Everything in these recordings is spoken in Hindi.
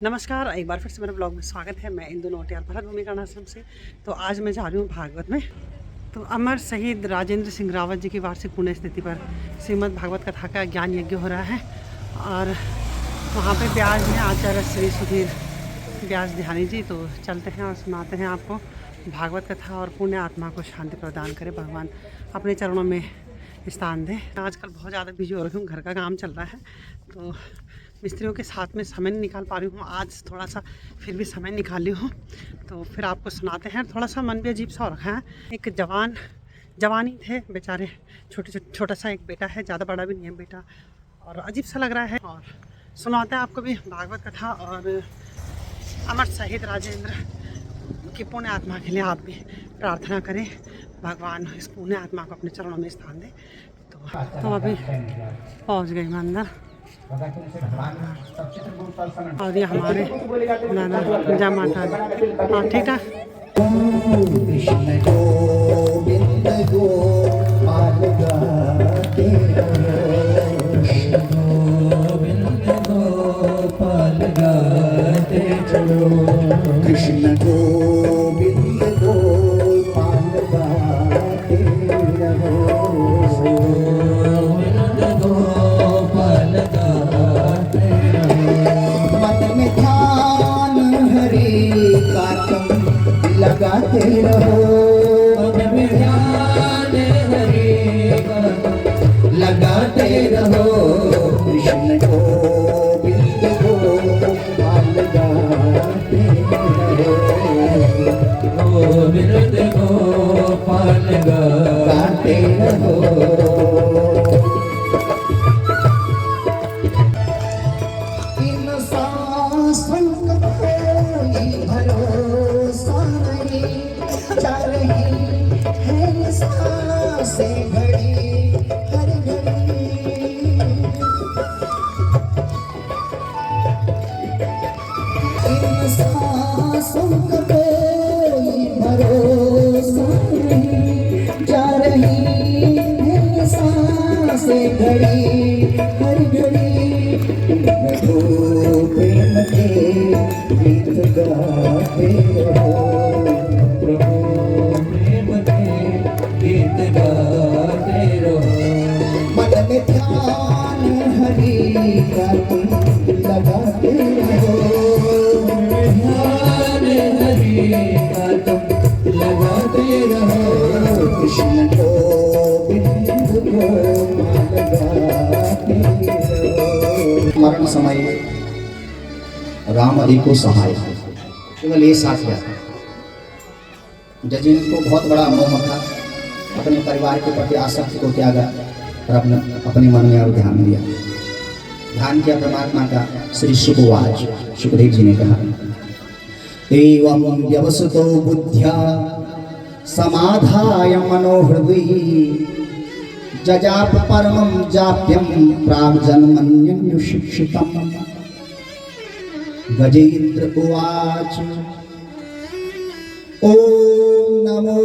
नमस्कार, एक बार फिर से मेरे ब्लॉग में स्वागत है। मैं इंदु नौटियाल भरत भूमिका आश्रम से। तो आज मैं जा रही हूँ भागवत में। तो अमर शहीद राजेंद्र सिंह रावत जी की वार्षिक पुण्यतिथि पर श्रीमद् भागवत कथा का ज्ञान यज्ञ हो रहा है और वहाँ पे व्यास हैं आचार्य श्री सुधीर व्यास ध्यानी जी। तो चलते हैं और सुनाते हैं आपको भागवत कथा और पुण्य आत्मा को शांति प्रदान करे भगवान अपने चरणों में स्थान दें। आजकल बहुत ज़्यादा बिजी हो रही हूँ, घर का काम चल रहा है तो मिस्त्रियों के साथ में समय नहीं निकाल पा रही हूँ। आज थोड़ा सा फिर भी समय निकाली हूँ तो फिर आपको सुनाते हैं। थोड़ा सा मन भी अजीब सा हो रखा है। एक जवानी थे बेचारे, छोटा सा एक बेटा है, ज़्यादा बड़ा भी नहीं है बेटा, और अजीब सा लग रहा है। और सुनाते हैं आपको भी भागवत कथा और अमर शहीद राजेंद्र की पुण्य आत्मा के लिए आप भी प्रार्थना करें, भगवान इस पुण्य आत्मा को अपने चरणों में स्थान दें। तो अभी पहुँच गई मैं अंदर और ये हमारे दादा जय माता दी। हाँ ठीक ठाक। कृष्ण गोविंद गोपाल गाते रहो, गोपाल गाते रहो। मन में ध्यान हरि का तुम लगाते रहो, मन में ध्यान हरि का लगाते रहो। कृष्ण गोविंद गोपाल गाते रहो, गोविंद गोपाल गाते रहो। इन सांसों का कोई भरोसा नहीं, जा रही है सांसें घड़ी हर घड़ी। इन सांसों का कोई भरोसा नहीं, जा रही है सांसें घड़ी हर घड़ी। प्रभु प्रेम के गीत गाते रहो, प्रभु प्रेम के गीत गाते रहो। मन में ध्यान हरि का तुम लगाते रहो, ध्यान हरि का तुम लगाते रहो। कृष्ण गोविंद गोपाल गाते रहो। मरण समय राम को सहाय केवल ये साथ गया था। जजिन को बहुत बड़ा मोह था, अपने परिवार के प्रति आसक्ति को त्यागा और अपने मन में और ध्यान दिया। ध्यान किया परमात्मा का। श्री सुखवाच सुखदेव जी ने कहा, एवं व्यवसतो बुद्ध्या समाधाय मनोहृदि जजाप परमं जाप्यं प्राग्जन्मन्यं शिक्षितम्। गजेन्द्र उवाच ओम नमो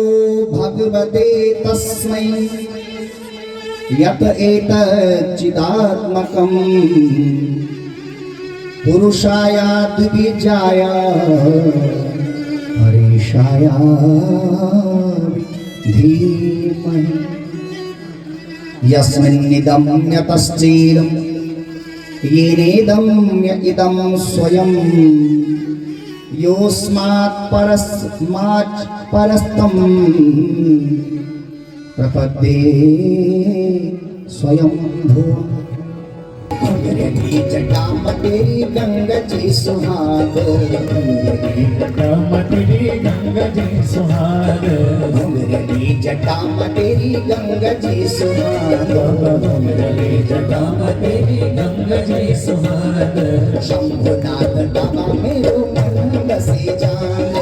भगवते तस्मै यत एतच्चिदात्मकं पुरुषायाद्विजाय हरीशाय धीमहि। यस्मिन्निदं यतश्चेदं येनेदं इदं स्वयं योऽस्मात् परस्तं प्रपद्ये स्वयं भुवः। जटा तेरी गंगा जी सुहाग, जटा तेरी गंगा जी सुहाग, घुंघरली जटा तेरी गंगा जी सुहाग, घुंघरली जटा तेरी गंगा जी सुहाग। शंभुनाथ बाबा मेरो मन बसे जान,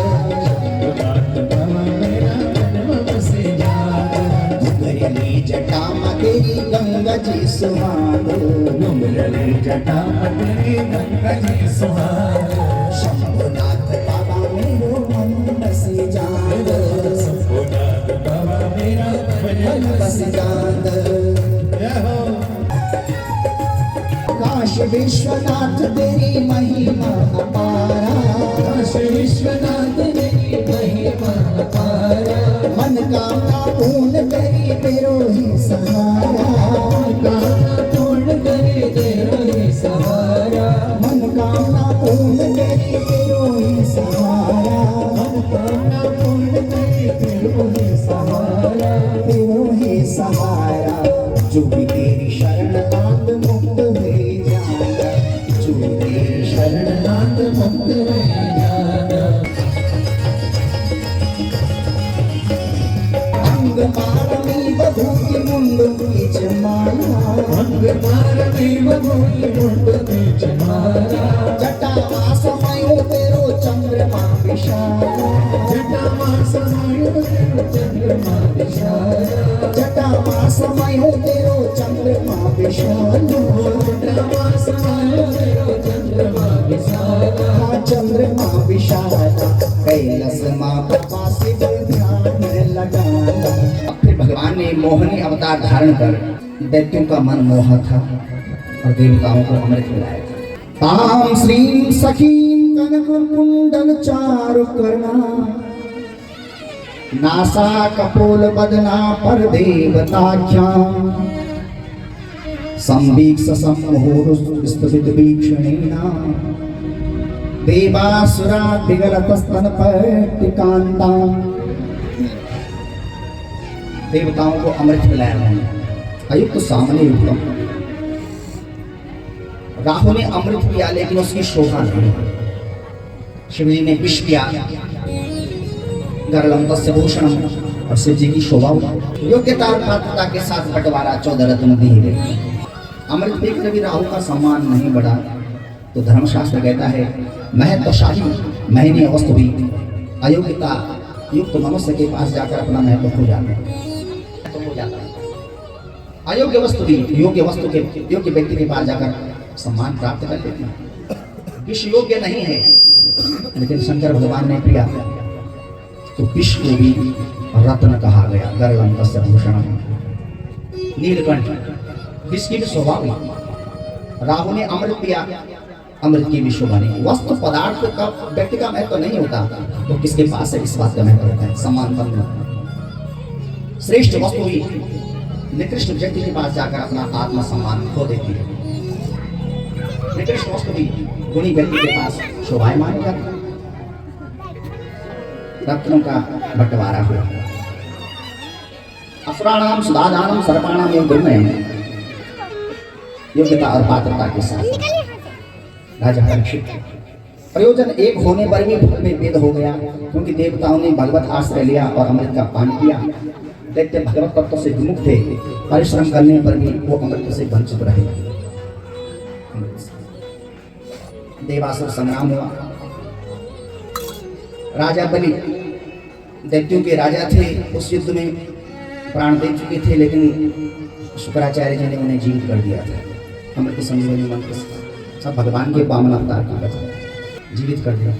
जटा तेरी गंगा जी सुहाग, घुंघरली जटा तेरी गंगा जी सुहाग। शंभुनाथ बाबा मेरो मन बसे जान, शंभुनाथ बाबा मेरा मन बसे जान। काश विश्वनाथ तेरी महिमा अपार, पूर्ण करे तेरो ही सहारा, मनोकामना पूर्ण करे तेरो ही सहारा, तेरो ही सहारा। जो भी तेरी शरण नाथ मुक्त हुए जाना, जो तेरी शरण नाथ मुक्त हुए जाना। अंग मारणी बभूति मुंड बीच माला, अंग मारणी बभूति मुंड बीच माला। जटा समायो तेरो चंद्रमा विशाला, जटा समायो तेरो चंद्रमा विशाला, जटा समायो तेरो चंद्रमा विशाला, जटा समायो तेरो चंद्रमा विशाला, चंद्रमा विशाला। कैलाश मां प्रभा से ध्यान लगाना। फिर भगवान ने मोहनी अवतार धारण कर दैत्यों का मन मोहा था और देवताओं को अमृत मिलाया था। ताम श्रीम सखीम कनक कुंडल चारु करना, नासा कपोल बदना पर देवताख्याम, संवीक्ष सम्मुहुरुस्तुभित वीक्षणेना, देवासुरा विगलतस्तन पट्टिकांता। देवताओं को अमृत मिलाया उन्होंने, अयुक्त सामने युक्तम। राहु ने अमृत पिया लेकिन उसकी शोभा नहीं। शिव जी ने विष पिया, गरलम तस्य भूषणम, और शिव जी की शोभा योग्यता और पात्रता के साथ बंटवारा 14 रत्न दिए। अमृत पीकर भी राहु का सम्मान नहीं बढ़ा तो धर्मशास्त्र कहता है महत्वशाली महनीय वस्तु भी अयोग्यता युक्त मनुष्य के पास जाकर अपना महत्व खो जाता है। अयोग्य वस्तु भी योग्य वस्तु के योग्य व्यक्ति के पास जाकर सम्मान प्राप्त कर लेती है। विष योग्य नहीं है लेकिन शंकर भगवान ने प्रिया तो विष को भी रत्न कहा गया। गरलम तस्य भूषणम, नीलकंठ विष की भी शोभा हुई। राहु ने अमृत पिया, अमृत की भी शोभा नहीं। वस्तु पदार्थ का व्यक्ति का महत्व नहीं होता तो किसके पास है इस बात का महत्व होता है। सम्मान करना श्रेष्ठ वस्तु भी निकृष्ट व्यक्ति के पास जाकर अपना आत्म सम्मान खो देती है। निकृष्ट वस्तु भी गुणी व्यक्ति के पास शोभायमान हो जाती है। रत्नों का बंटवारा हुआ। असुराणाम सुधाधानम सर्पाणाम एवं दुर्नयम, योग्यता और पात्रता के साथ राजा परीक्षित। प्रयोजन एक होने पर भी फल में भेद हो गया क्योंकि देवताओं ने भगवत आश्रय लिया और अमृत का पान किया। दैत्य भगवत तत्व से विमुख थे, परिश्रम करने पर भी वो अमृत से वंचित रहे। देवासुर संग्राम हुआ। राजा बलि दैत्यों के राजा थे, उस युद्ध में प्राण दे चुके थे लेकिन शुक्राचार्य जी ने उन्हें जीवित कर दिया था। अमृत संजीवनी मंत्र सब भगवान के वामन अवतार की कथा जीवित कर दिया।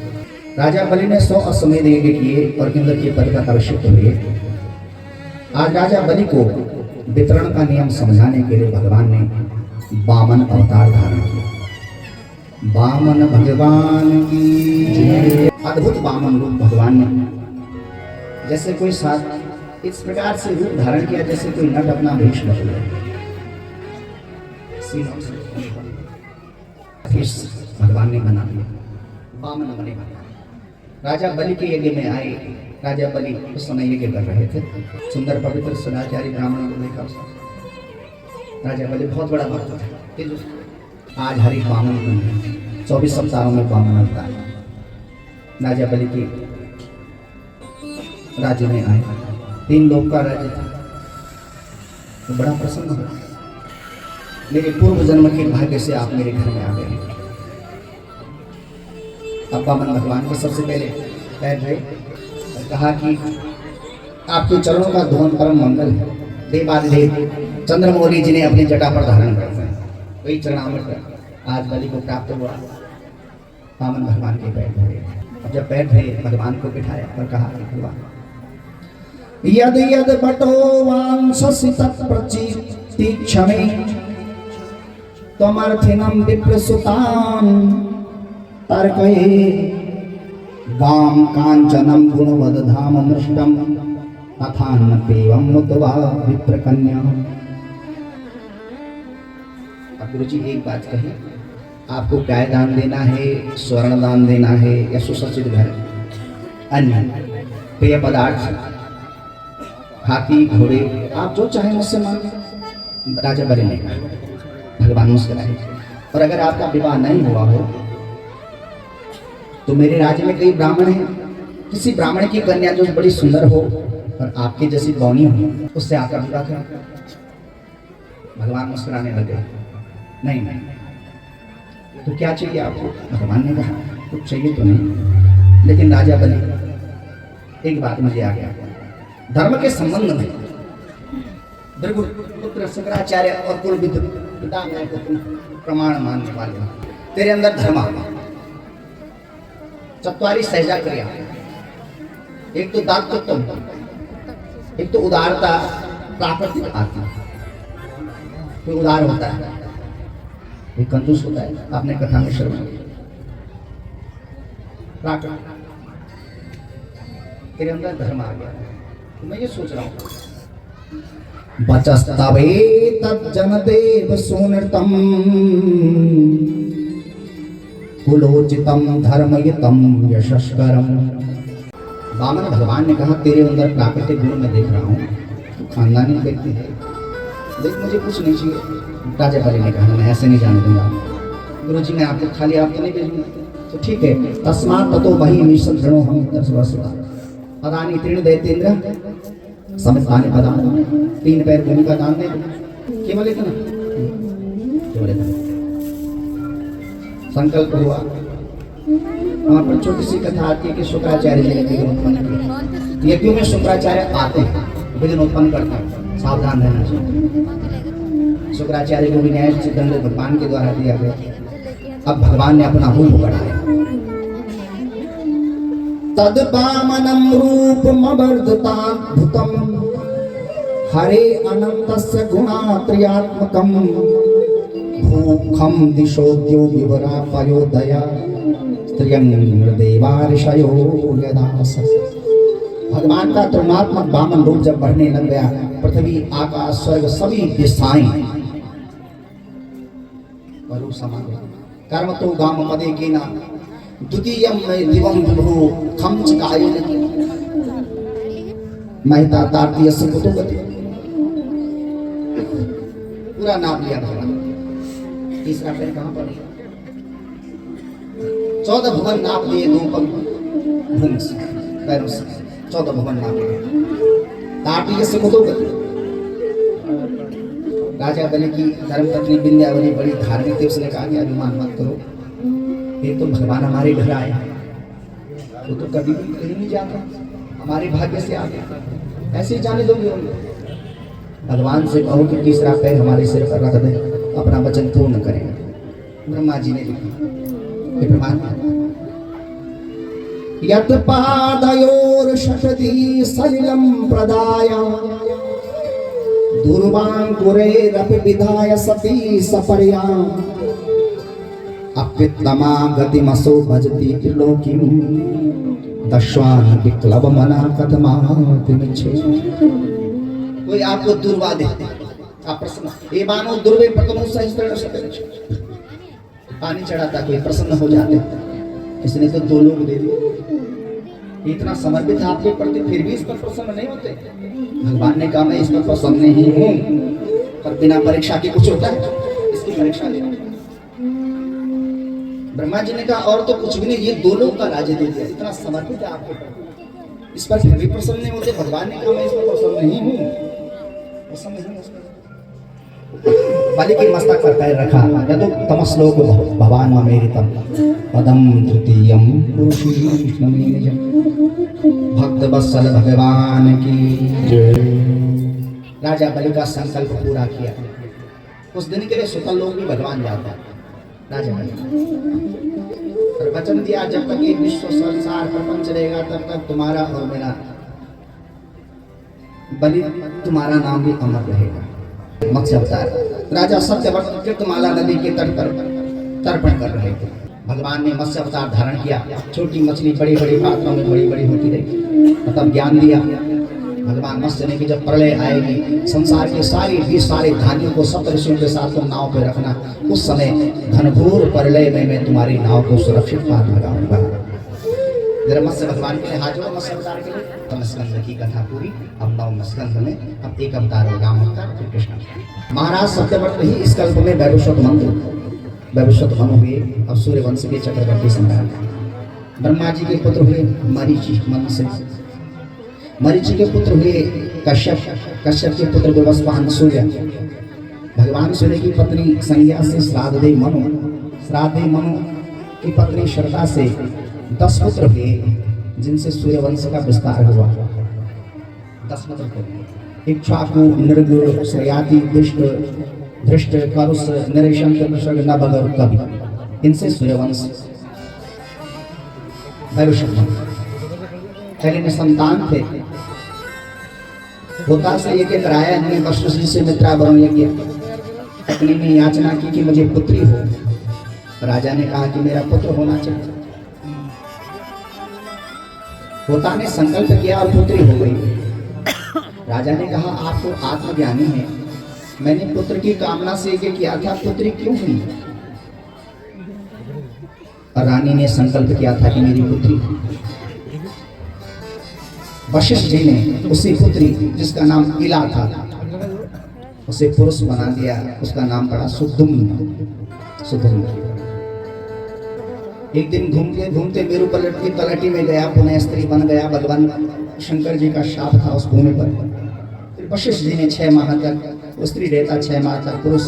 राजा बलि ने 100 अश्वमेध यज्ञ किए और इंद्र के पद का अभिषिक्त हुए। आज राजा बलि को वितरण का नियम समझाने के लिए भगवान ने वामन अवतार धारण किया। वामन भगवान की अद्भुत वामन रूप भगवान ने, जैसे कोई साथ इस प्रकार से रूप धारण किया जैसे कोई नट अपना वेश बदल गया। भगवान ने बना दिया, वामन बने। राजा बलि के यज्ञ में आए। राजा बलि उस समय यज्ञ कर रहे थे। सुंदर पवित्र सदाचारी ब्राह्मणों को देखा। राजा बलि बहुत बड़ा भक्त था। आज हरि वामन बन गए। 24 सप्ताहों में वामन अवतार राजा बलि के राज्य में आए। 3 लोक का राज्य था तो बड़ा प्रसन्न हुआ। मेरे पूर्व जन्म के भाग्य से आप मेरे घर में आ गए। अब वामन भगवान को सबसे पहले पैर धोए और कहा कि आपके चरणों का धोन परम मंगल है। देवादिदेव चंद्रमौली जी ने अपनी जटा पर धारण कर दिया, वही चरणामृत आज बलि को प्राप्त हुआ। वामन भगवान के पैर धोए। अब जब पैर धोए भगवान को बिठाया और कहा भगवान यद यद बटो वांससि तत्प्रचिति क्षमे त्वमर्थिनं विप्रसुतान् तर्कये गां कांचनं गुणवदधाम नृष्टं अथान्न पेवं मुतवा विप्रकन्या। अब गुरुजी एक बात कही, आपको गाय दान देना है, स्वर्ण दान देना है, या सुसज्जित घर, अन्य पेय पदार्थ, हाथी घोड़े, आप जो चाहे मुझसे मांगे। राजा बलि ने कहा। भगवान मुस्कुराए, और अगर आपका विवाह नहीं हुआ हो तो मेरे राज्य में कई ब्राह्मण हैं, किसी ब्राह्मण की कन्या जो बड़ी सुंदर हो और आपकी जैसी बौनी हो, उससे आपका विवाह करें। भगवान मुस्कुराने लगे, नहीं नहीं, तो क्या चाहिए आपको? भगवान ने कहा कुछ चाहिए तो नहीं, लेकिन राजा बलि एक बात मुझे आ गया, धर्म के संबंध में भृगु पुत्र शुक्राचार्य और कुल पिता मैं को प्रमाण मानने वाले हो, तेरे अंदर धर्म आ गया। चतवारी सहजा क्रिया, एक तो दातृत्व, एक तो उदारता प्राकृतिक आती है। कोई उदार होता है, कोई कंजूस होता है, आपने कथा में श्रवण किया। प्राकृतिक, तेरे अंदर धर्म आ गया। तो मैं ये सोच रहा हूं, बचस्तवे तज्जनदेव सुनृतम कुलोचितम धर्मयुतम यशस्करम। वामन भगवान ने कहा, तेरे अंदर प्राकृतिक गुण में देख रहा हूँ, तू खानदानी व्यक्ति है, देख मुझे कुछ नहीं चाहिए। राजा बलि ने कहा, मैं ऐसे नहीं जाने दूंगा गुरु जी, मैं आपको खाली आप तो नहीं भेजूंगा। तो ठीक है, तस्मात् ततो मही मिशन धृणो हम दर्शवस्वा पदानी तृण दैतेन्द्र समितानि पदानि, 3 पैर भूमि का दान दे। केवल इतना, केवल इतना संकल्प हुआ। वहाँ पर छोटी सी कथा आती है कि शुक्राचार्य जी ने विघ्न उत्पन्न किया। यज्ञों में शुक्राचार्य आते हैं, विघ्न उत्पन्न करते हैं, सावधान रहना चाहिए। शुक्राचार्य को भी न्यायोचित दंड भगवान के द्वारा दिया गया। अब भगवान ने अपना रूप बढ़ाया। तद वामनम रूपमवर्धताद्भुतम हरे अनंतस्य गुणात्रयात्मकम भूखम दिशोद्यो विवरा पयोदया देवार्षयो यदास। भगवान का त्रिगुणात्मक वामन रूप जब बढ़ने लग गया, पृथ्वी आकाश स्वर्ग सभी दिशाएं रूप समा गया। कर्म तो गाम पदे के ना द्वितीयम दिवम विभु खम चिकायन महिता तार्तीय सुकुतुगति। पूरा नाम लिया भगवान। तीसरा पैर कहां पर? 14 भुवन नाप लिए, 2 पग भूमि से, पैरों से 14 भुवन नाप लिए। तार्तीय सुकुतुगति। राजा बलि की धर्मपत्नी विंध्यावली बड़ी धार्मिक थी, उसने कहा कि अभिमान मत करो, ये तो भगवान हमारे घर आए, वो तो कभी भी कहीं नहीं जाता, हमारे भाग्य से आ गया, ऐसे ही जाने दोगे उनको? भगवान से कहो कि तीसरा पैर हमारे सिर पर रख दे, अपना वचन पूर्ण करेंगे। ब्रह्मा जी ने लिखा, यत पादयोर शतति सलिलम प्रदाय दुर्वांकुरेरपि विधाय सती सपर्या अप्युत्तमा गतिमसो भजति त्रिलोकीं दश्वान विक्लव मना कथमाति मिच्छे। कोई आपको दुर्वा देते, आप प्रसन्न, ये मानो दुर्वे प्रथमो सहस्त्र शतच, पानी चढ़ाता कोई प्रसन्न हो जाते। इसने तो 2 लोग दे दिए, इतना समर्पित आपके प्रति, फिर भी इस पर प्रसन्न नहीं होते। भगवान ने कहा, मैं इस पर प्रसन्न नहीं हूं, पर बिना परीक्षा के कुछ होता है, इसकी परीक्षा लेना। ब्रह्मा जी ने कहा, और तो कुछ भी नहीं, ये 2 लोग का राज्य दे दिया, इतना समर्पित है आपके प्रति, इस पर फिर भी प्रसन्न नहीं होते। भगवान ने कहा, मैं इस पर प्रसन्न नहीं हूं, प्रसन्न नहीं हूं। बलि की मस्तक पर पैर रखा, यदु तमश्लोक भवान ममेरितम पदम तृतीयम पुरुषीष्णमे निजम। भक्त वत्सल भगवान की जय। राजा बलि का संकल्प पूरा किया। उस दिन के लिए सुतल लोग भी भगवान जाता है। राजा बलि और वचन दिया, जब तक ये विश्व संसार प्रपंच रहेगा तब तक तुम्हारा और मेरा बलि, तुम्हारा नाम भी अमर रहेगा। मत्स्य अवतार राजा सत्यव्रत कृतमाला नदी के तट पर तर्पण कर रहे थे। भगवान ने मत्स्य अवतार धारण किया। छोटी मछली बड़ी बड़ी पात्रों में बड़ी बड़ी होती रही, तब ज्ञान दिया भगवान मत्स्य ने कि जब प्रलय आएगी, संसार के सारे धान्यों को सब ऋषियों के साथ तुम नाव पे रखना, उस समय घनघोर प्रलय में मैं तुम्हारी नाव को सुरक्षित पार लगाऊंगा। जरा मत्स्य भगवान के लिए हाथ जोड़ो मत्स्य अवतार के लिए। तो स्कंद की कथा पूरी। अब 9वें स्कंद में अब एक अवतार हो, राम अवतार, फिर कृष्ण अवतार। महाराज सत्यव्रत ही इस कल्प में वैवस्वत मनु हुए। अब सूर्यवंश के चक्रवर्ती सम्राट ब्रह्मा जी के पुत्र हुए मरीचि, मरीचि के पुत्र हुए कश्यप के पुत्र विवस्वान सूर्य। भगवान सूर्य की पत्नी संज्ञा से श्राद्धदेव मनु की पत्नी श्रद्धा से 10 पुत्र हुए, जिनसे सूर्यवंश का विस्तार हुआ। 10 पुत्र थे। इक्ष्वाकु, नृग, श्रयाति, धृष्ट, करुष, नरेशंक, नभग और कवि। इनसे सूर्यवंश पहले में संतान थे। होता से एक राया ने वशिष्ठ जी से मित्रावरण यज्ञ अपनी ने याचना की कि मुझे पुत्री हो। राजा ने कहा कि मेरा पुत्र होना चाहिए। होता ने संकल्प किया और पुत्री हो गई। राजा ने कहा आप तो आत्मज्ञानी हैं, मैंने पुत्र की कामना से यज्ञ किया था, पुत्री क्यों हुई? और रानी ने संकल्प किया था कि मेरी पुत्री। वशिष्ठ जी ने उसी पुत्री जिसका नाम इला था उसे पुरुष बना दिया। उसका नाम पड़ा सुदुम्न। एक दिन घूमते घूमते मेरु पर्वत की तलहटी में गया, पुनः स्त्री बन गया। भगवान शंकर जी का शाप था उस भूमि पर। फिर वशिष्ठ जी ने 6 माह तक स्त्री रहता, 6 माह तक पुरुष।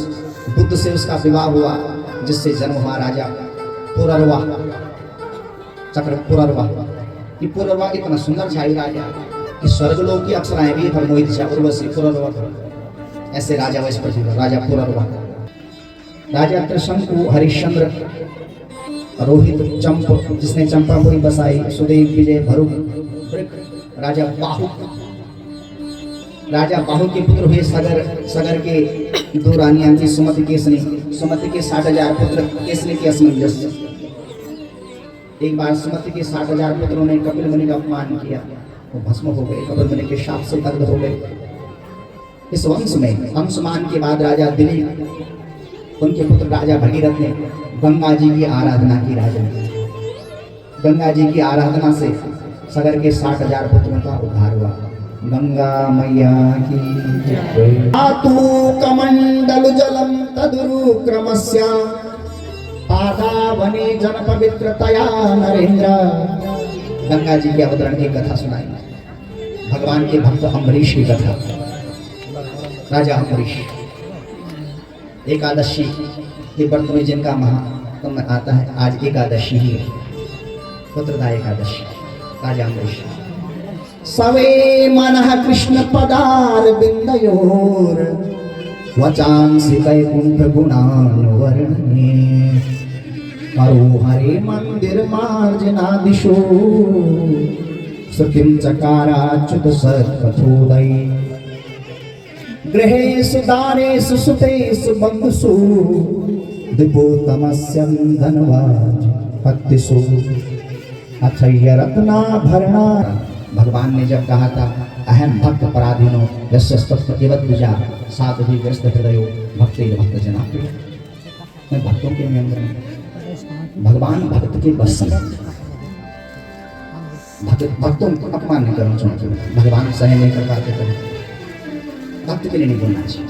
बुद्ध से उसका विवाह हुआ, जिससे जन्म हुआ राजा पुररवा, चक्र पुररवा। ये पुररवा इतना सुंदर छाई राजा कि स्वर्गलोक की अप्सराएं भी पर मोहित छा उर्वशी पुररवा। ऐसे राजा वैश्वपति राजा पुररवा। राजा त्रिशंकु, हरिश्चंद्र, रोहित, चंप जिसने चंपापुरी बसाई, सुदेव, विजय, भरुक, राजा बाहु के पुत्र हुए सगर के 2 रानियां थी, सुमति के 60,000 पुत्र, केसनी के असमंजस। एक बार सुमति के 60,000 पुत्रों ने कपिल मुनि का अपमान किया, वो भस्म हो गए, कपिल मुनि के शाप से दग्ध हो गए। इस वंश में अंशुमान के बाद राजा दिलीप, उनके पुत्र राजा भगीरथ ने गंगा जी की आराधना की। राजा गंगा जी की आराधना से सगर के 60,000 पुत्रों का उद्धार हुआ। गंगा मैया की जय। आतु कमंडल जलम तदुरु क्रमस्या पादावने जन पवित्रतया नरेंद्र। गंगा जी के अवतरण की कथा सुनाई। भगवान के भक्त अम्बरीश की कथा। राजा अम्बरीश एकादशी के व्रत में जिनका महात्म आता है, आज एकादशी ही है, पुत्रदा एकादशी। राजा अम्बरीश सवे मनः कृष्ण पदार बिंदयोर वचांसि वैकुंठ गुणानुवर्णे करो हरे मंदिर मार्जनादिशो श्रुतिं चकाराच्युत सत्पथोदय गृहेषु दारेषु सुतेषु बन्धुषु दिपोतमस्यं धनवाज भक्तिषु अक्षय रत्नाभरणा। भगवान ने जब कहा था अहम भक्त पराधीनो यस्यस्तत्वजा साधु ग्रस्त हृदयो भक्ति भक्त जना। मैं भक्तों के अंदर में भगवान भक्त के बस भक्तों को अपमान नहीं करना चाहिए। भगवान सहन नहीं कर पाते कभी, भक्त के लिए नहीं बोलना चाहिए।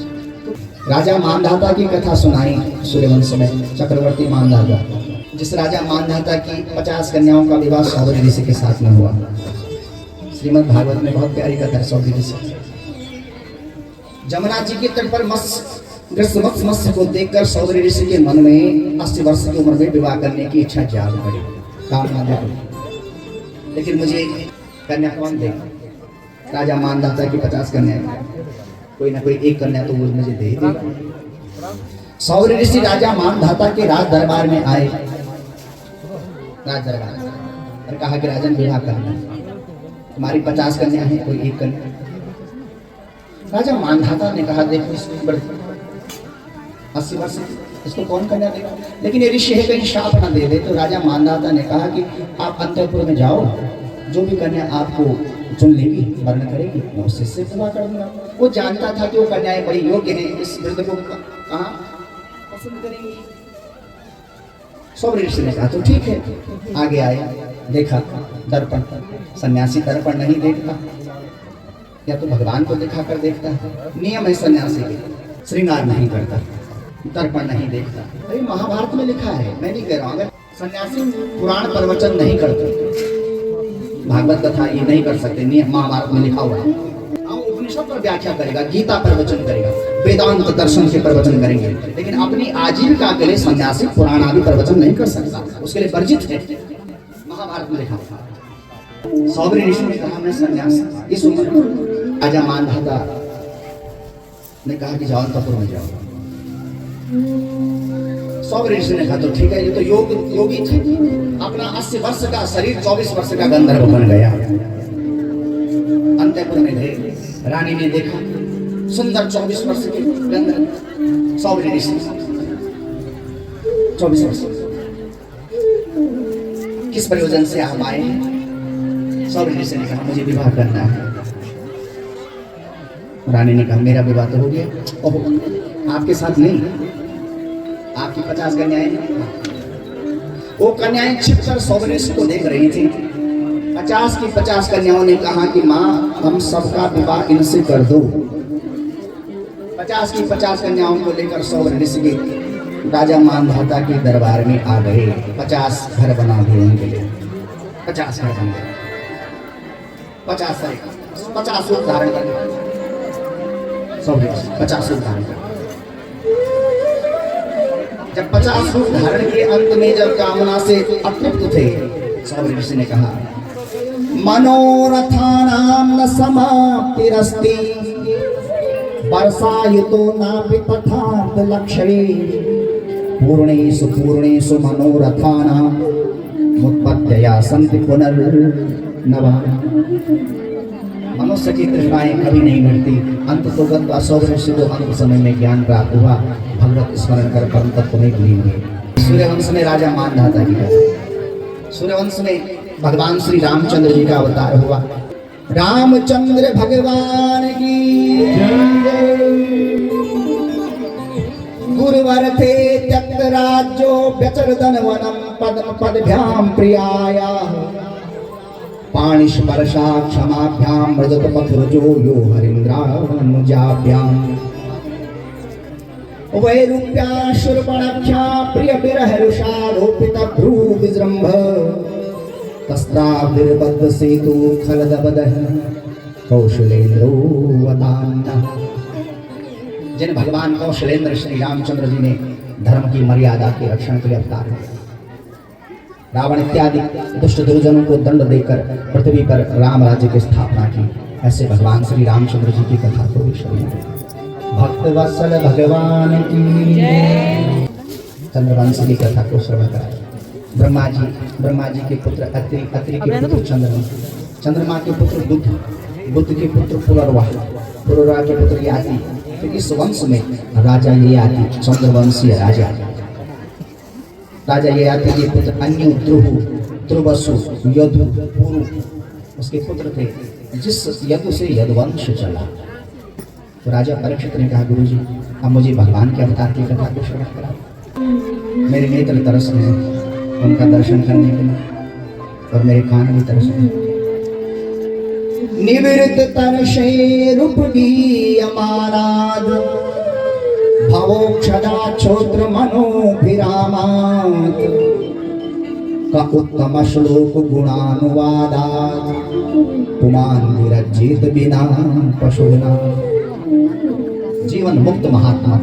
राजा मानधाता की कथा सुनाई सूर्यवंश में। चक्रवर्ती मानधाता, जिस राजा मानधाता की 50 कन्याओं का विवाह सौभरी ऋषि के साथ में हुआ। श्रीमद् भागवत में बहुत प्यारी कथा है सौभरी ऋषि। जमुना जी के तट पर मत्स्य को देखकर सौभरी ऋषि के मन में 80 वर्ष की उम्र में विवाह करने की इच्छा जाग पड़ी, कामना देखो। लेकिन मुझे कन्या कौन देगा? राजा मानधाता की 50 कन्या, कोई ना कोई एक कन्या तो वो मुझे दे देगा। सौभरी ऋषि राजा मानधाता के राज दरबार में आए, राज दरबार, और कहा कि राजन विवाह करना, हमारी 50 कन्या है, कोई एक कन्या। राजा मानधाता ने कहा देखो इसकी 80 वर्ष, इसको कौन कन्या देगा? लेकिन ये ऋषि है कहीं शाप न दे। तो राजा मानधाता ने कहा कि आप अंतःपुर में जाओ, जो भी कन्या आपको चुन लेगी, वर्ण करेगी, मैं उससे से विवाह कर दूंगा। वो जानता था कि वो कन्याएं बड़ी योग्य हैं, इस वृद्ध को कहाँ पसंद करेंगी। सौम्य ऋषि ने कहा तो ठीक है। आगे आया, देखा दर्पण, सन्यासी दर्पण नहीं देखता, या तो भगवान को दिखा कर देखता है। नियम है सन्यासी के, श्रृंगार नहीं करता, दर्पण नहीं देखता। अरे महाभारत में लिखा है, मैं नहीं कह रहा हूँ। अगर सन्यासी पुराण प्रवचन नहीं करते, भागवत कथा ये नहीं कर सकते, नियम महाभारत में लिखा हुआ है। उपनिषद पर व्याख्या करेगा, गीता प्रवचन करेगा, वेदांत दर्शन के प्रवचन करेंगे, लेकिन अपनी आजीविका के लिए सन्यासी पुराण आदि प्रवचन नहीं कर सकता, उसके लिए वर्जित है। महाभारत में लिखा हुआ। सौम्य ऋषि ने कहा मैं सन्यासी, इस उम्र में राजा मानधाता ने कहा कि जाओ अंतपुर में जाओ। सौम्य ऋषि ने कहा तो ठीक है, ये तो योगी थे, अपना 80 वर्ष का शरीर 24 वर्ष का गंधर्व बन गया। अंतपुर में गए, रानी ने देखा सुंदर 24 वर्ष के गंधर्व। सौम्य ऋषि 24 वर्ष किस प्रयोजन से आप आए हैं? सौम्य ऋषि ने कहा मुझे विवाह करना है। रानी ने कहा मेरा विवाह तो हो गया। ओहो, आपके साथ नहीं, आपकी 50 कन्याएं हैं। वो कन्याएं छिपकर सौम्य ऋषि को देख रही थी। 50 की 50 कन्याओं ने कहा कि माँ हम सबका विवाह इनसे कर दो। 50 की 50 कन्याओं को लेकर सौम्य ऋषि के राजा मानधाता के दरबार में आ गए। 50 घर बना दिए उनके लिए, 50 घर बन गए, 50 रूप धारण कर, 50 रूप धारण कर। जब 50 रूप धारण के अंत में जब कामना से अतृप्त थे, सौम्य ऋषि ने कहा मनोरथानां न समाप्तिरस्ति वर्षायुतो नापि तथार्थ लक्ष्ये पूर्णेषु मनोरथानां उत्पत्तया सन्ति पुनर्नवा। मनुष्य की तृष्णाएं कभी नहीं मिटती। अंत तो गत्वा सौम्य ऋषि को अंत समय में ज्ञान प्राप्त हुआ, भगवत स्मरण कर परम तत्व में लीन हुए। सूर्यवंश में राजा मानधाता की कथा। सूर्यवंश में भगवान श्री रामचंद्र जी का अवतार हुआ। रामचंद्र भगवान की गुरुवर थे त्यक्त राज्यो व्यचरदन वनम पद्म पदभ्याम प्रियाया पाणिस्पर्शा क्षमाभ्याम मृदत पथरुजो यो हरिन्द्रानुजाभ्याम वैरूप्या शूर्पणख्या प्रिय विरहरुषा रोपित भ्रू विजृंभ तस्त्राविर्बद्ध सेतु खलदबदह कौशलेन्द्रो वदान्ना। जिन भगवान कौशलेंद्र श्री रामचंद्र जी ने धर्म की मर्यादा के रक्षण के लिए अवतार लिया, रावण इत्यादि दुष्ट दुर्जनों को दंड देकर पृथ्वी पर राम राज्य की स्थापना की। ऐसे भगवान श्री रामचंद्र जी की कथा को भक्त वत्सल भगवान की चंद्रवंश की कथा को श्रवण कराया। ब्रह्मा जी के पुत्र अत्रि, अत्रि के पुत्र चंद्रमा, चंद्रमा के पुत्र बुध, बुध के पुत्र पुररवा, पुररवा के पुत्र याति। फिर इस वंश में राजा ययाति चंद्रवंशीय राजा, राजा ययाति के पुत्र अन्यु, ध्रुव, ध्रुवसु, यदु, पुरु उसके पुत्र थे, जिस यदु से यदुवंश चला। तो राजा परीक्षित ने कहा गुरुजी अब मुझे भगवान के अवतार की कथा को श्रवण करा। मेरे नेत्र तरस रहे हैं उनका दर्शन करने के लिए, और मेरे कान भी तरस रहे हैं। निवृत्त तर्षे रूपगी अमाराध भवोक्षदा क्षोत्र मनोभिरामात् का उत्तम श्लोक गुणानुवादात् पुमान विरज्जित बिना पशुना। जीवन मुक्त महात्मा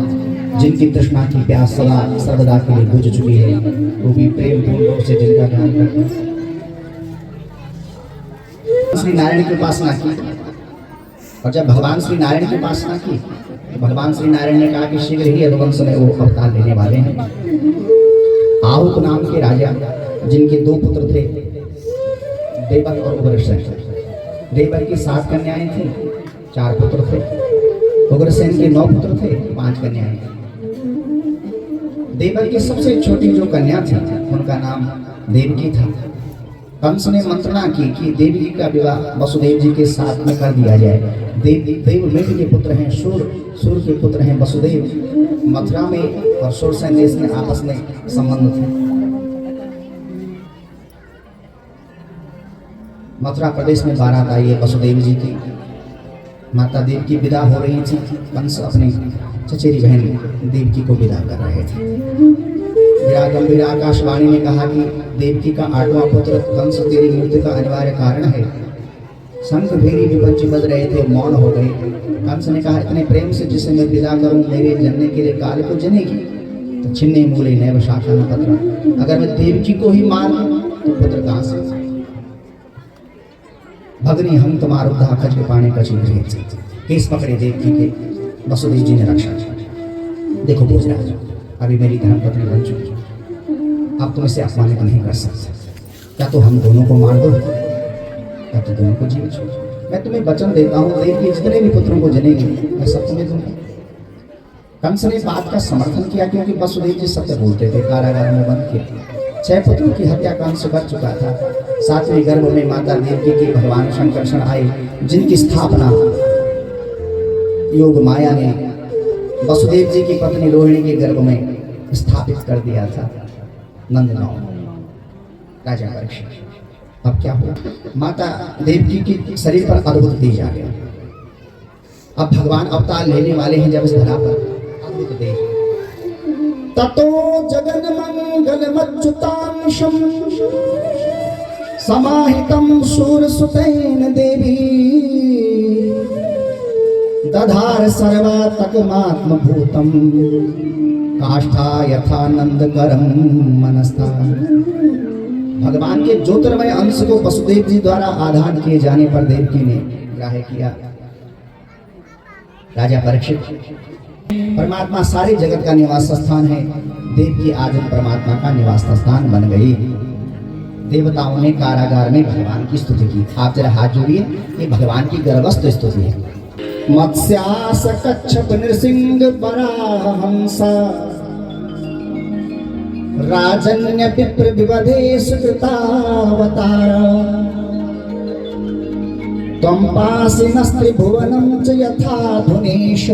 जिनकी तृष्णा की प्यास सदा सर्वदा के लिए बुझ चुकी है, वो भी प्रेम पूर्ण रूप से जिनका ध्यान करते हैं। श्री नारायण की उपासना की, और जब भगवान श्री नारायण की उपासना की तो भगवान श्री नारायण ने कहा कि शीघ्र ही यदुवंश में वो अवतार लेने वाले हैं। आहुत नाम के राजा जिनके 2 पुत्र थे, देवक और उग्रसेन। देवक की 7 कन्याएं थी, 4 पुत्र थे। उग्रसेन के 9 पुत्र थे, 5 कन्याएं थी। देवक की सबसे छोटी जो कन्या थी उनका नाम देवकी था। कंस ने मंत्रणा की कि देवी जी का विवाह वसुदेव जी के साथ में कर दिया जाए। देवमेघ के पुत्र हैं सूर के पुत्र हैं वसुदेव। मथुरा में और सुरसेन देश में आपस में संबंध थे। मथुरा प्रदेश में बारात आई है वसुदेव जी की। माता देव की विदा हो रही थी। कंस अपनी चचेरी बहन देवकी को विदा कर रहे थे। गंभीर आकाशवाणी ने कहा कि देवकी का 8वां पुत्र कंस तेरी मृत्यु का अनिवार्य कारण है। शंख भेरी विपंची बज रहे थे, मौन हो गए। कंस ने कहा इतने प्रेम से जिसे मैं विदा करूं मेरे जनने के लिए काल को जनेगी। तो छिन्ने मूले नैव शाखा न पत्र, अगर मैं देवकी को ही मार दूं तो पुत्र कहां से? भगनी हम तुम्हार उद्धा खज के पाने का चिन्ह केस पकड़े देवकी के। वसुदेव जी ने रक्षा की। देखो भोजराज, अभी मेरी धर्मपत्नी बन चुकी, अब तुम इसे अपमानित नहीं कर सकते। क्या तो हम दोनों को मार दो या तो दोनों को जीवन छोड़ो। मैं तुम्हें वचन देता हूँ देवकी जितने भी पुत्रों को जनेगी मैं सब तुम्हें दूंगा। कंस ने बात का समर्थन किया क्योंकि वसुदेव जी सत्य बोलते थे। कारागार में बंद किया। 6 पुत्रों की हत्या कंस कर चुका था। 7वें गर्भ में माता देवकी की भगवान शंकरषण आए, जिनकी स्थापना योग माया ने वसुदेव जी की पत्नी रोहिणी के गर्भ में स्थापित कर दिया था। नंदगांव राजा परीक्षित। अब क्या हुआ? माता देवकी की शरीर पर अद्भुत तेज आ गया। अब भगवान अवतार लेने वाले हैं जब इस धरा पर अद्भुत तेज। ततो जगन मंगल मच्युतांशम समाहितम सूरसुतेन देवी दधार सर्वात्मकमात्म भूतम काष्ठा यथानंद करम मनस्था। भगवान के ज्योतिर्मय अंश को वसुदेव जी द्वारा आधान किए जाने पर देवकी ने ग्राह्य किया। राजा परीक्षित, परमात्मा सारे जगत का निवास स्थान है। देवकी आज परमात्मा का निवास स्थान बन गई। देवताओं ने कारागार में भगवान की स्तुति की। आप जरा हाथ जोड़िए, ये भगवान की गर्भस्थ स्तुति है। मत्स्यास कच्छप नृसिंह पराहंसा राजन्य विप्र विवधेश कृतावतारा त्वं पासिनस्त्रिभुवनं च यथा धुनेश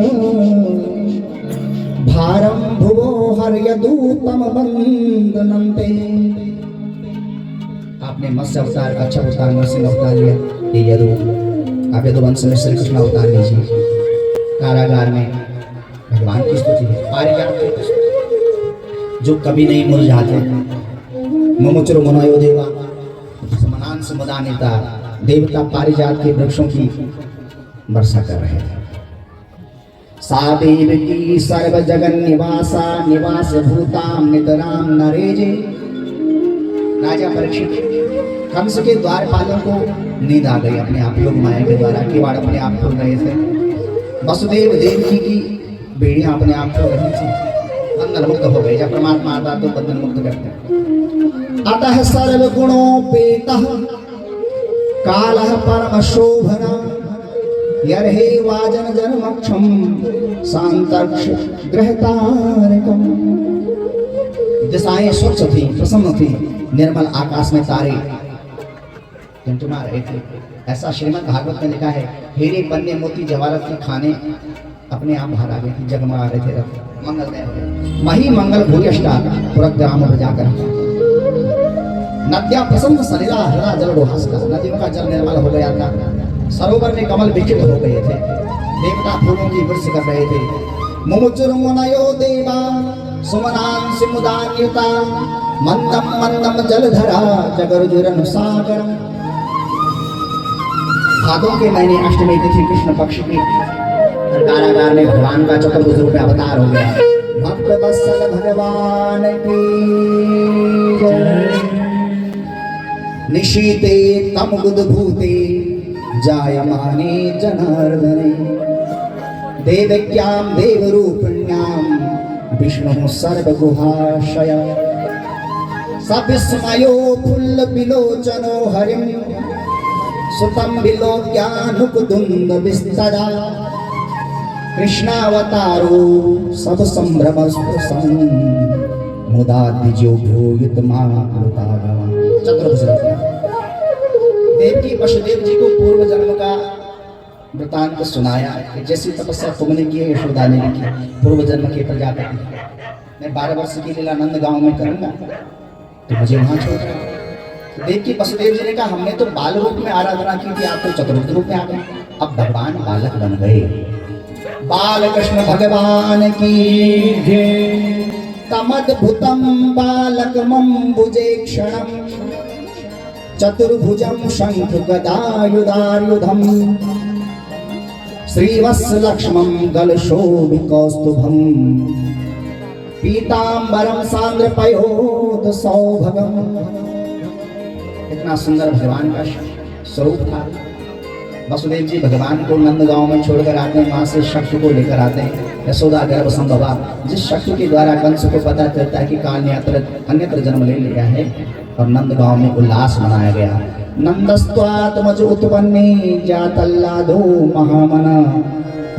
भारं भुवो हर्यदूतम वंदनन्ते। आपने मत्स्य अवतार, कच्छप अवतार, नरसिंह अवतार लिया। ये यदु आप यदुवंश में श्री कृष्ण अवतार लीजिए। कारागार में भगवान की स्तुति है। पारिजात की स्तुति जो कभी नहीं मुरझाते। मुमुचुर मुनयो देवा समनान समुदानिता। देवता पारिजात के वृक्षों की वर्षा कर रहे थे। सा देवकी सर्व जगन निवासा निवास भूताम नितराम नरेजे। राजा परीक्षित, कंस के द्वारपालों को नींद आ गई। अपने आप योग माया के द्वारा किवाड़ अपने आप खोल रहे थे। वसुदेव देवकी की बेड़ियां अपने आप खोल रही थी। बंधन मुक्त हो गए। जब परमात्मा आता तो बंधन मुक्त करते। अतः सर्व गुणोपेतः कालः परम शोभना यर्हे वाजन जन्मक्षम सांतर्क्ष गृहतारकम। दिशाएं स्वच्छ थी, प्रसन्न थी। निर्मल आकाश में तारे टिमटिमा रहे थे। ऐसा श्रीमद् भागवत में लिखा है। हीरे पन्ने मोती जवाहरत की खाने अपने आप बाहर आ गए थे, जगमगा रहे थे। मंगलमय हो गए। मही मंगल भूयष्टा पुरग्राम बजाकर नद्या प्रसन्न सलिला हरा जल रोहस्का। नदियों का जल निर्मल हो गया था। सरोवर में कमल विकसित हो गए थे। देवता फूलों की वर्ष कर रहे थे। मुमुचुर मुनयो देवा सुमनान सिमुदान्युता मंदम मंदम जलधरा जगरुजुरन सागर। भादों के महीने अष्टमी तिथि कृष्ण पक्ष की कारागार में भगवान का चतुर्भुज रूप अवतार हो गया। भक्त वत्सल भगवान की जय। निशीते तम बुधभूते जायमाने जनार्दने देवक्यां देवरूपिण्यां विष्णु सर्वगुहाशय। सविस्मयो फुल्ल विलोचनो हरिं सुतं विलोक्यानुकुदुंद विस्तरा। कृष्णावतारो सब संभ्रम स्पृशं मुदा द्विजो भूयित मां कृतागम। चतुर्भुज वसुदेव जी को पूर्व जन्म का वृतांत सुनाया कि जैसी तपस्या तुमने की है यशोदा ने भी की, पूर्व जन्म के प्रजापति मैं 12 वर्ष की लीला नंद गांव में करूंगा तो मुझे वहां छोड़ रहा। तो देव की वसुदेव जी ने कहा हमने तो बाल रूप में आराधना की थी, आप तो चतुर्थ रूप में आ गए, अब भगवान बालक बन गए। बाल कृष्ण भगवान की जय। तमद्भुतम बालकमंबुजे क्षणम चतुर्भुजं शंख गदायुधायुधम श्रीवत्सलक्ष्मं गलशोभिकौस्तुभम् पीतांबरम सांद्रपयोध सौभगम। इतना सुंदर भगवान का स्वरूप था। वसुदेव जी भगवान को नंद गांव में छोड़कर आते हैं, वहां से शक्ति को लेकर आते हैं। यशोदा गर्भ संभवा, जिस शक्ति के द्वारा कंस को पता चलता है कि काल ने अन्यत्र जन्म ले लिया है और नंद गांव में उल्लास मनाया गया। नंदस्त्वात्मज उत्पन्ने जातल्लादो महामना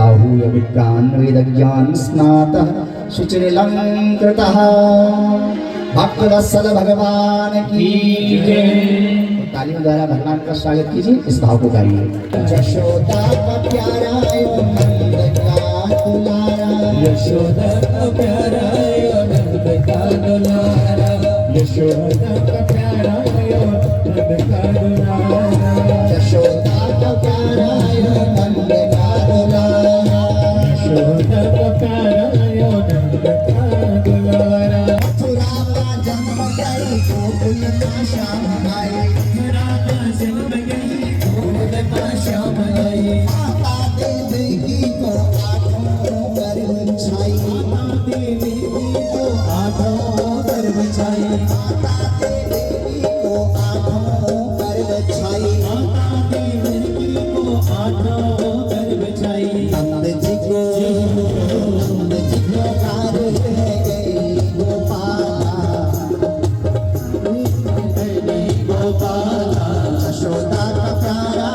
आहूय विद्वान् वेदज्ञान स्नातः शुचिरलंकृतः। भक्तवत्सल भगवान की जय। तालियों द्वारा भगवान का स्वागत कीजिए, इस भाव को गाइए। यशोदा का प्यारा नंद का दुलारा, यशोदा का प्यारा नंद का दुलारा, यशोदा का प्यारा नंद का दुलारा, यशोदा का प्यारा नंद का दुलारा, यशोदा का प्यारा नंद का दुलारा। मथुरा का जन्म गई गोकुल का श्याम आई, मथुरा का जन्म गई गोकुल का श्याम आई। माता देवकी को आठों गर्भ छाई, माता देवकी को आठों गर्भ छाई, माता देवकी को आठों गर्भ छाई, माता देवकी को आठों गर्भ छाई। नंद जी को कार गई गोपाला, गोपाला। यशोदा का प्यारा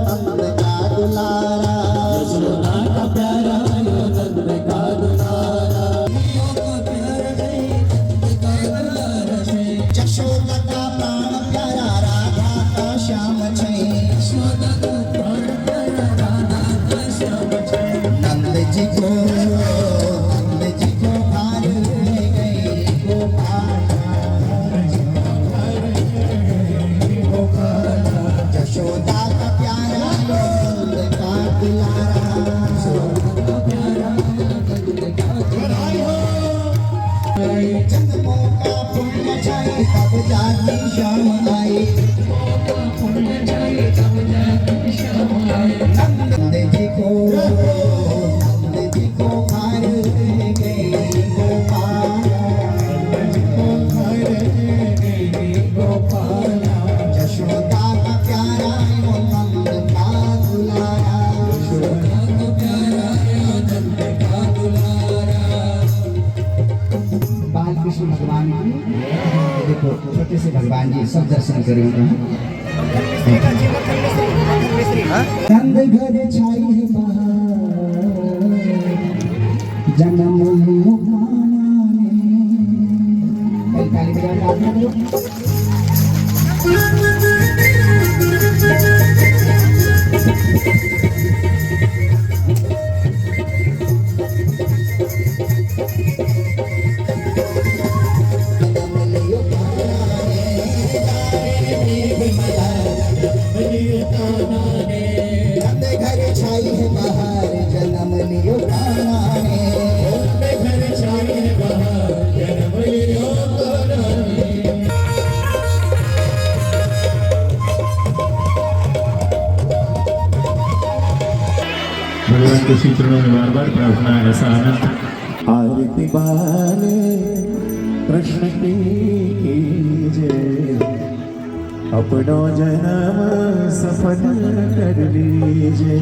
नंद का दुलारा, यशोदा का प्यारा नंद का दुलारा, यशोदा का प्राण प्यारा राधा का श्याम छै, यशोदा का प्राण प्यारा राधा का श्याम छै। नंद जी को भार गई गोपाला, यशोदा का प्यारा नंद का दुलारा, यशोदा का प्यारा नंद का दुलारा। जन्मों का पुण्य जाए तब जाती शाम आई, पुण्य जाए तब जाती शाम आई। नंद जी को भार गई गोपाला, गोपाला। यशोदा का प्यारा नंद का दुलारा, यशोदा का प्यारा नंद का दुलारा। बाल कृष्ण भगवान की देखो, छोटे से भगवान जी सब दर्शन करेंगे। नंद घर छाई है बहार, जन्म लियो गाना ने। ताली बजा प्रार्थना करो। नंद घर छाई है बहार, जन्म लियो गाना ने। नंद घर छाई है बहार, जन्म लियो गाना ने। भगवान के श्री चरणों में बार बार प्रार्थना, ऐसा आनंद। आरती बाले कृष्ण की कीजिए, अपनो जन्म सफल कर लीजिए।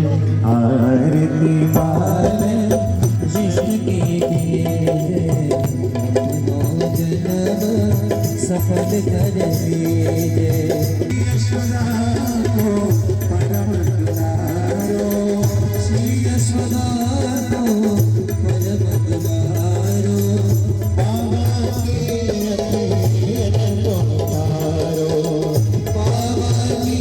आरती बाले कृष्ण की कीजिए, अपनो जन्म सफल कर लीजिए। यशोदा को परम दुलारो, श्री यशोदा को परम दुलारो, बाबा के अधीन को तारो, बाबा के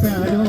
प्यारो